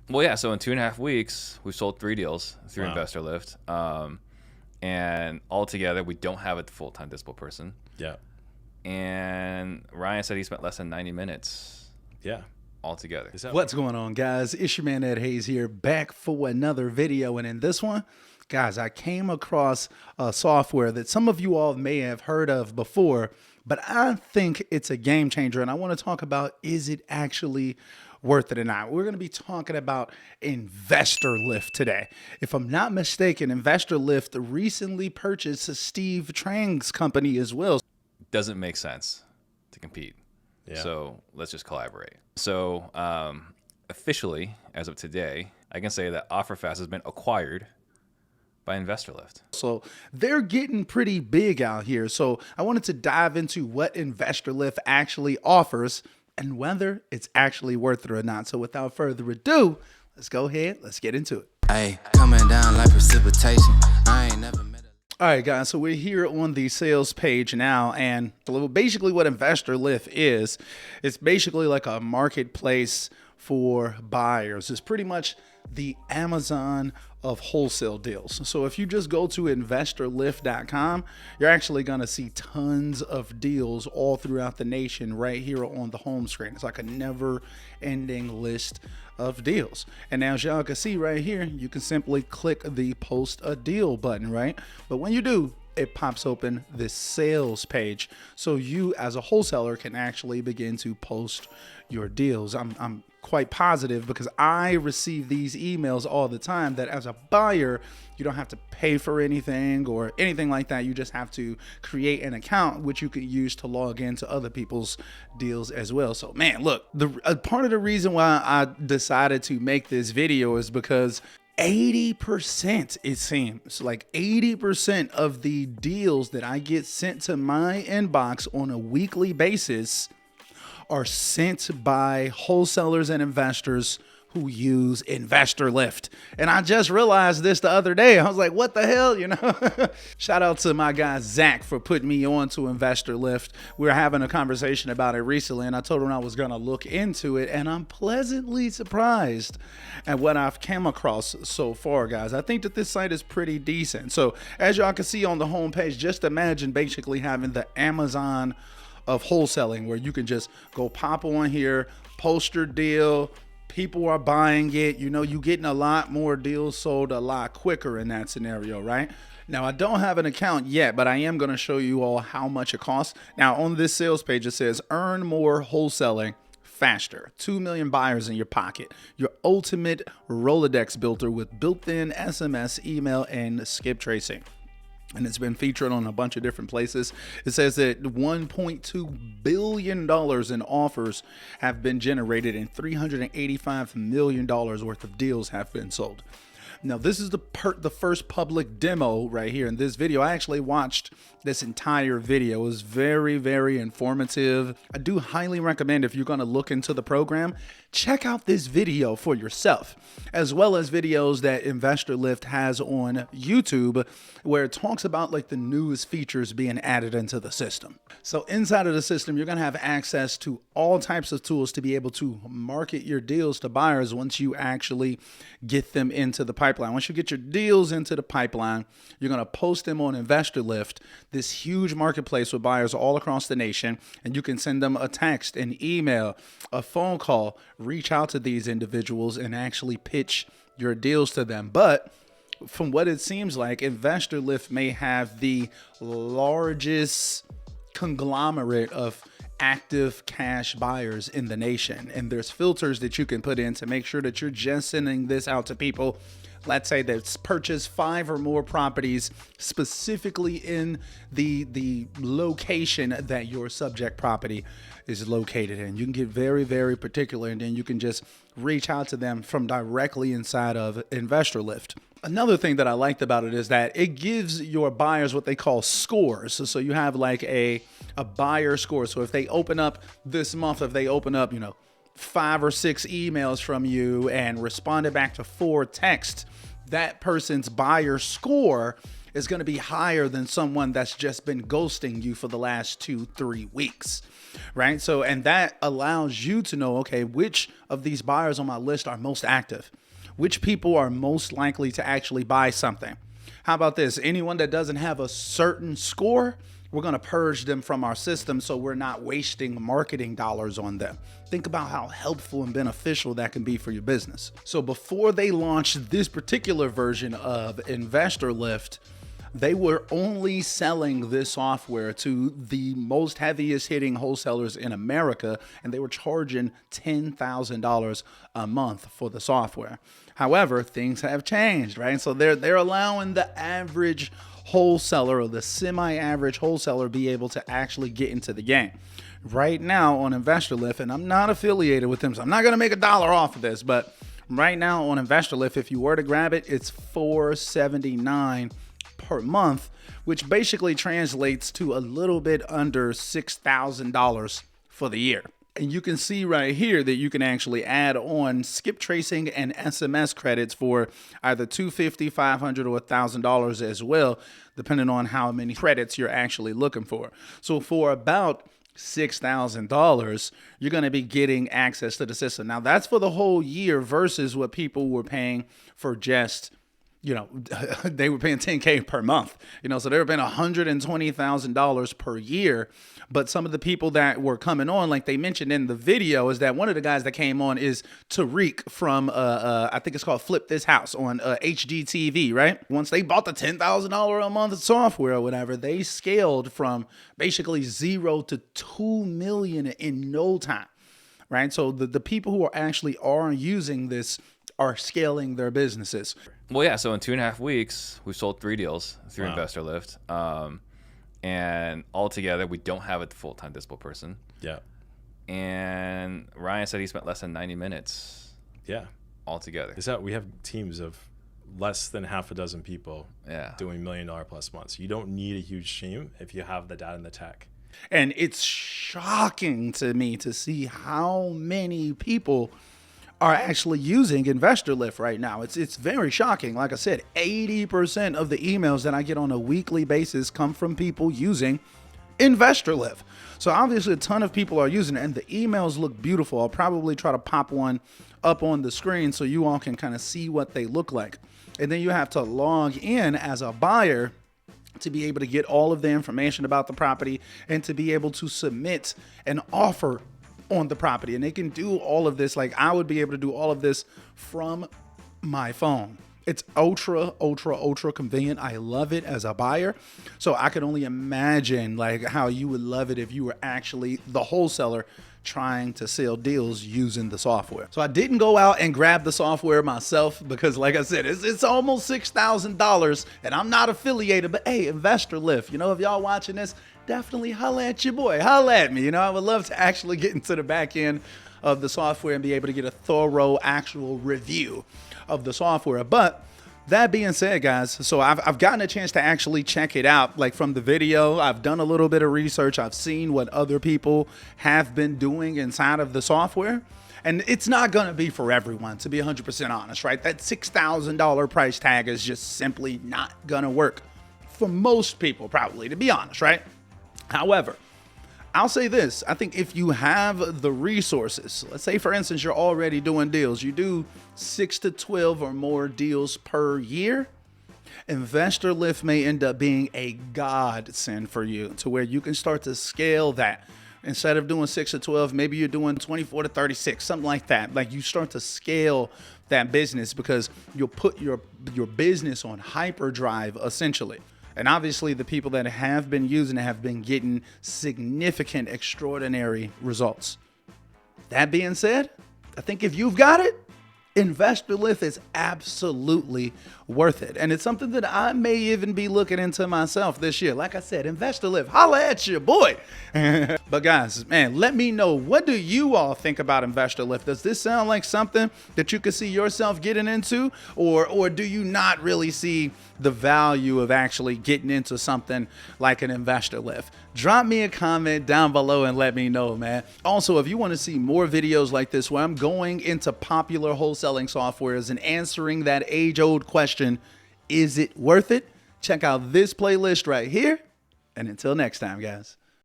Well, yeah. So in 2.5 weeks, we've sold 3 deals through Wow. InvestorLift. And altogether, we don't have a full-time dispo person. Yeah. And Ryan said he spent less than 90 minutes Yeah. altogether. Is that What's going on, guys? It's your man Ed Hayes here, back for another video. And in this one, guys, I came across a software that some of you all may have heard of before, but I think it's a game changer. And I want to talk about, is it actually worth it or not? We're going to be talking about InvestorLift today. If I'm not mistaken, InvestorLift recently purchased Steve Trang's company as well. Doesn't make sense to compete. Yeah. So let's just collaborate. So officially, as of today, I can say that OfferFast has been acquired by InvestorLift. So they're getting pretty big out here. So I wanted to dive into what InvestorLift actually offers and whether it's actually worth it or not. So without further ado, let's go ahead. Let's get into it. Hey, coming down like precipitation. I ain't never met a All right, guys, so we're here on the sales page now, and basically what InvestorLift is, it's basically like a marketplace for buyers. It's pretty much the Amazon of wholesale deals. So if you just go to investorlift.com, you're actually going to see tons of deals all throughout the nation right here on the home screen. It's like a never-ending list of deals. And now, as y'all can see right here, you can simply click the post a deal button, right? But when you do, it pops open this sales page. So you as a wholesaler can actually begin to post your deals. I'm quite positive because I receive these emails all the time that as a buyer, you don't have to pay for anything or anything like that. You just have to create an account, which you can use to log into other people's deals as well. So man, look, part of the reason why I decided to make this video is because 80%, it seems like 80% of the deals that I get sent to my inbox on a weekly basis are sent by wholesalers and investors who use InvestorLift. And I just realized this the other day. I was like, what the hell, you know? Shout out to my guy, Zach, for putting me on to InvestorLift. We were having a conversation about it recently, and I told him I was going to look into it, and I'm pleasantly surprised at what I've come across so far, guys. I think that this site is pretty decent. So as y'all can see on the homepage, just imagine basically having the Amazon of wholesaling, where you can just go pop on here, post your deal, people are buying it, you know, you getting a lot more deals sold a lot quicker in that scenario, right? Now, I don't have an account yet, but I am going to show you all how much it costs. Now, on this sales page, it says earn more wholesaling faster. 2 million buyers in your pocket. Your ultimate Rolodex builder with built-in SMS, email, and skip tracing. And it's been featured on a bunch of different places. It says that $1.2 billion in offers have been generated and $385 million worth of deals have been sold. Now, this is the first public demo right here in this video. I actually watched this entire video. It was very, very informative. I do highly recommend, if you're going to look into the program, check out this video for yourself, as well as videos that InvestorLift has on YouTube, where it talks about like the newest features being added into the system. So inside of the system, you're going to have access to all types of tools to be able to market your deals to buyers once you actually get them into the pipeline. Once you get your deals into the pipeline, you're going to post them on InvestorLift, this huge marketplace with buyers all across the nation, and you can send them a text, an email, a phone call, reach out to these individuals and actually pitch your deals to them. But from what it seems like, InvestorLift may have the largest conglomerate of active cash buyers in the nation. And there's filters that you can put in to make sure that you're just sending this out to people, let's say, that's purchased 5 or more properties specifically in the location that your subject property is located in. You can get very, very particular, and then you can just reach out to them from directly inside of InvestorLift. Another thing that I liked about it is that it gives your buyers what they call scores. So you have like a buyer score. So if they open up this month, if they open up, 5 or 6 emails from you and responded back to 4 texts, that person's buyer score is going to be higher than someone that's just been ghosting you for the last 2-3 weeks, right? So, and that allows you to know, okay, which of these buyers on my list are most active, which people are most likely to actually buy something. How about this? Anyone that doesn't have a certain score, we're going to purge them from our system so we're not wasting marketing dollars on them. Think about how helpful and beneficial that can be for your business. So before they launched this particular version of InvestorLift, they were only selling this software to the most heaviest hitting wholesalers in America, and they were charging $10,000 a month for the software. However, things have changed, right? So they're allowing the average wholesaler or the semi-average wholesaler be able to actually get into the game. Right now on InvestorLift, and I'm not affiliated with them, so I'm not going to make $1 off of this, but right now on InvestorLift, if you were to grab it, it's $479 per month, which basically translates to a little bit under $6,000 for the year. And you can see right here that you can actually add on skip tracing and SMS credits for either $250, $500, or $1,000 as well, depending on how many credits you're actually looking for. So for about $6,000, you're going to be getting access to the system. Now that's for the whole year versus what people were paying for just, they were paying $10K per month, so they were paying $120,000 per year. But some of the people that were coming on, like they mentioned in the video, is that one of the guys that came on is Tariq from, I think it's called Flip This House on HGTV, right? Once they bought the $10,000 a month software or whatever, they scaled from basically 0 to 2 million in no time, right? So the people who actually are using this are scaling their businesses. Well, yeah. So in 2.5 weeks, we've sold 3 deals through InvestorLift. And altogether, we don't have a full-time dispo person. Yeah. And Ryan said he spent less than 90 minutes. Yeah. Altogether. We have teams of less than half a dozen people doing $1 million plus months. You don't need a huge team if you have the data and the tech. And it's shocking to me to see how many people are actually using InvestorLift right now. It's very shocking. Like I said, 80% of the emails that I get on a weekly basis come from people using InvestorLift. So obviously a ton of people are using it, and the emails look beautiful. I'll probably try to pop one up on the screen so you all can kind of see what they look like. And then you have to log in as a buyer to be able to get all of the information about the property and to be able to submit an offer on the property. And they can do all of this. Like I would be able to do all of this from my phone. It's ultra convenient. I love it as a buyer. So I could only imagine like how you would love it if you were actually the wholesaler trying to sell deals using the software. So I didn't go out and grab the software myself because like I said, it's almost $6,000 and I'm not affiliated, but hey, InvestorLift, if y'all watching this, definitely holla at your boy, holla at me. I would love to actually get into the back end of the software and be able to get a thorough actual review of the software. But that being said, guys, so I've gotten a chance to actually check it out, like from the video. I've done a little bit of research. I've seen what other people have been doing inside of the software. And it's not going to be for everyone, to be 100% honest, right? That $6,000 price tag is just simply not going to work for most people, probably, to be honest, right? However, I'll say this. I think if you have the resources, let's say, for instance, you're already doing deals. You do 6 to 12 or more deals per year. InvestorLift may end up being a godsend for you to where you can start to scale that. Instead of doing 6 to 12, maybe you're doing 24 to 36, something like that. Like you start to scale that business because you'll put your business on hyperdrive essentially. And obviously the people that have been using it have been getting significant, extraordinary results. That being said, I think if you've got it, InvestorLift is absolutely worth it. And it's something that I may even be looking into myself this year. Like I said, InvestorLift, holla at your boy. But guys, man, let me know, what do you all think about InvestorLift? Does this sound like something that you could see yourself getting into? Or do you not really see the value of actually getting into something like an InvestorLift? Drop me a comment down below and let me know, man. Also, if you want to see more videos like this where I'm going into popular wholesaling softwares and answering that age-old question, is it worth it? check out this playlist right here. And until next time, guys.